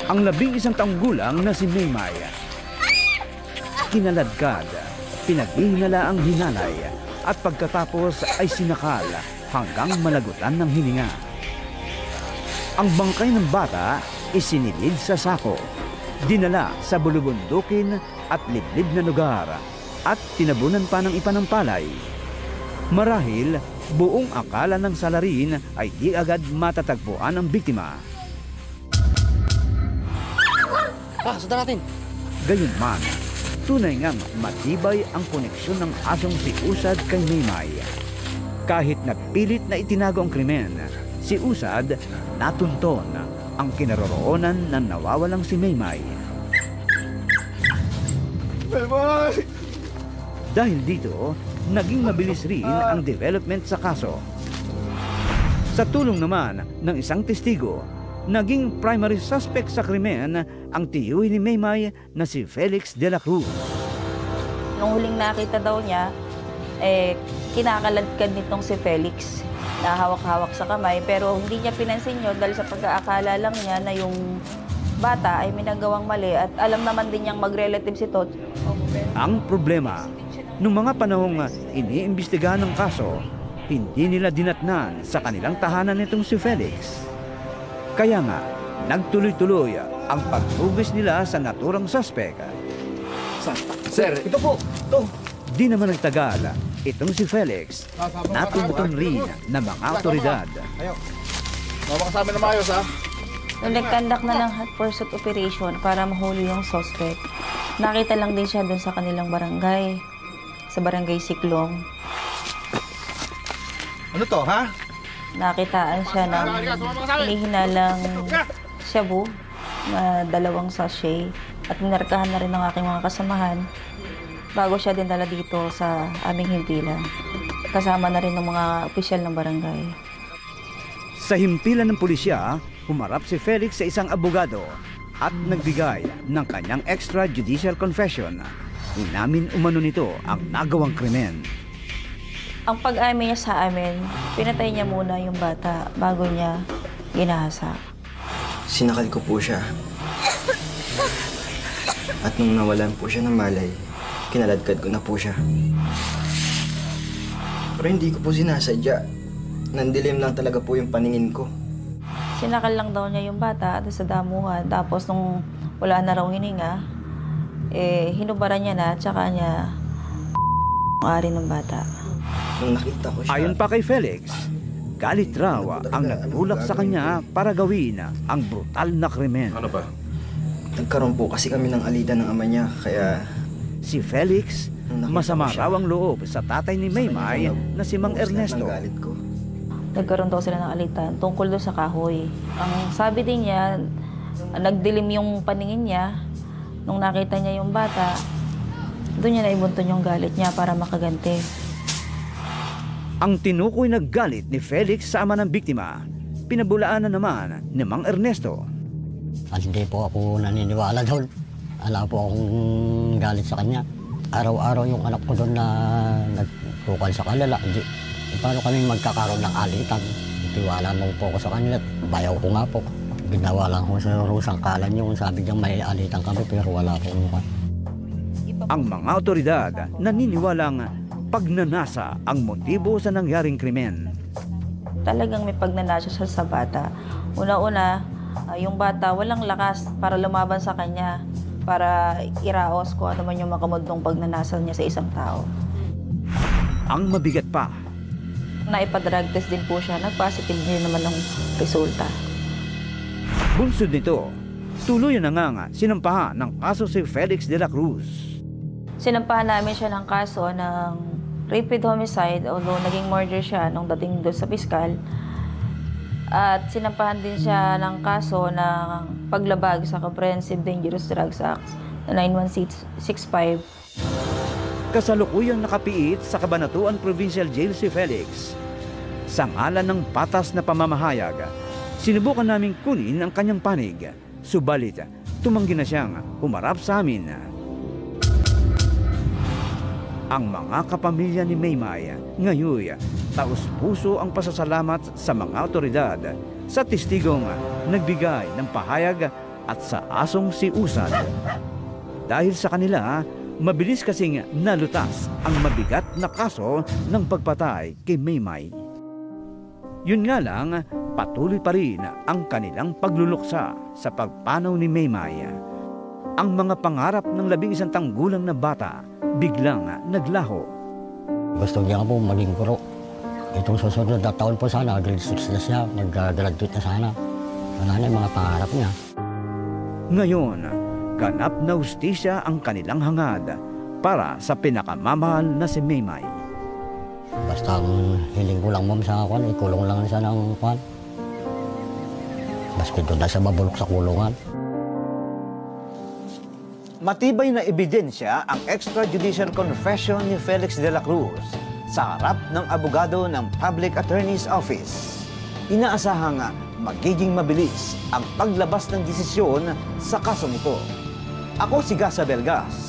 Ang 11 taong gulang na si Maymay, kinaladkad, pinaghihinala ang hinalay at pagkatapos ay sinakal hanggang malagutan ng hininga. Ang bangkay ng bata isinilid sa sako, dinala sa bulubundukin at liblib na lugar at tinabunan pa ng ipanampalay. Marahil buong akala ng salarin ay di agad matatagpuan ang biktima. Sundan natin. Gayunman, tunay ngang matibay ang koneksyon ng asong si Usad kay Maymay. Kahit napilit na itinago ang krimen, si Usad natunton ang kinaroroonan ng nawawalang si Maymay. Maymay! Dahil dito, naging mabilis rin ang development sa kaso. Sa tulong naman ng isang testigo, naging primary suspect sa krimen ang tiyuhin ni Maymay na si Felix de la Cruz. Nung huling nakita daw niya, kinakaladkad nitong si Felix na hawak-hawak sa kamay, pero hindi niya pinansin yun dahil sa pag-aakala lang niya na yung bata ay minagawang mali at alam naman din niyang mag-relative si Tot. Ang problema, nung mga panahong iniimbestigahan ng kaso, hindi nila dinatnan sa kanilang tahanan nitong si Felix. Kaya nga, nagtuloy-tuloy ang pagtugis nila sa naturang suspect. Sir, ito po. Ito. Di naman nagtagal, itong si Felix natuntun rin ng mga otoridad. Ayaw. Mama ka sa amin na maayos, ha? Nung nag-conduct na ng hot pursuit operation para mahuli yung suspect, nakita lang din siya dun sa kanilang barangay, sa barangay Siklong. Ano to, ha? Nakitaan siya ng hinihinalang shabu na 2 sachet at minarkahan na rin ng aking mga kasamahan bago siya dinala dito sa aming himpilan. Kasama na rin ng mga opisyal ng barangay. Sa himpilan ng pulisya, humarap si Felix sa isang abogado at nagbigay ng kanyang extrajudicial confession. Inamin umano nito ang nagawang krimen. Ang pag-amin niya sa amin, pinatay niya muna yung bata bago niya ginahasa. Sinakal ko po siya. At nung nawalan po siya ng malay, kinaladkad ko na po siya. Pero hindi ko po sinasadya. Nandilim lang talaga po yung paningin ko. Sinakal lang daw niya yung bata doon sa damuhan. Tapos nung wala na raw hininga, hinubaran niya na at saka niya ari ng bata. Nung nakita ko siya... Ayon pa kay Felix, galit raw ang nagtulak sa kanya para gawin ang brutal na krimen. Ano ba? Nagkaroon po kasi kami ng alitan ng ama niya, kaya... Si Felix, masama raw ang loob sa tatay ni Maymay na si Mang Ernesto. Nagkaroon daw sila ng alitan tungkol doon sa kahoy. Ang sabi din niya, nagdilim yung paningin niya. Nung nakita niya yung bata, doon niya naibunton yung galit niya para makaganti. Ang tinukoy na galit ni Felix sa ama ng biktima, pinabulaan na naman ni Mang Ernesto. At hindi po ako naniniwala doon. Wala po akong galit sa kanya. Araw-araw yung anak ko doon na nagkukal sa kalala. Paano kami magkakaroon ng alitan? Tiwala mo po ako sa kanila. Bayaw ko nga po. Ginawa lang ko sa rusang kalan yung sabi niya may alitan kami pero wala po mukha. Ang mga otoridad naniniwalang pagnanasa ang motibo sa nangyaring krimen. Talagang may pagnanasa siya sa bata. Una-una, yung bata walang lakas para lumaban sa kanya, para iraos kung ano man yung makamudong pagnanasa niya sa isang tao. Ang mabigat pa, Naipa-drug test din po siya. Nag-positive din naman ng resulta. bunsod nito, tuloy na nga sinampahan ng kaso si Felix de la Cruz. Sinampahan namin siya ng kaso ng rape with homicide, although naging murder siya nung dating doon sa piskal. At sinampahan din siya ng kaso ng paglabag sa Comprehensive Dangerous Drugs Act na 9165. Kasalukuyang nakapiit sa Cabanatuan Provincial Jail si Felix. Sa ngalan ng patas na pamamahayag, sinubukan naming kunin ang kanyang panig. Subalit, tumanggi na siyang humarap sa amin. Ang mga kapamilya ni Maymay ngayon, taus-puso ang pasasalamat sa mga otoridad sa testigong nagbigay ng pahayag at sa asong si Usad. Dahil sa kanila, mabilis kasing nalutas ang mabigat na kaso ng pagpatay kay Maymay. Yun nga lang, patuloy pa rin ang kanilang pagluluksa sa pagpanaw ni Maymay. Ang mga pangarap ng 11 tanggulang na bata biglang naglaho. Gusto niya po maging guro. Itong susunod na taon po sana, grade 6 na siya, mag-graduate na sana. Wala na yung mga pangarap niya. Ngayon, ganap na hustisya ang kanilang hangad para sa pinakamamahal na si Maymay. Basta ang hiling ko lang ma'am sa kwan, ikulong lang siya ng kwan. Maski doon na siya mabulok sa kulungan. Matibay na ebidensya ang extrajudicial confession ni Felix de la Cruz sa harap ng abogado ng Public Attorney's Office. Inaasahang magiging mabilis ang paglabas ng desisyon sa kaso nito. Ako si Gasa Belgas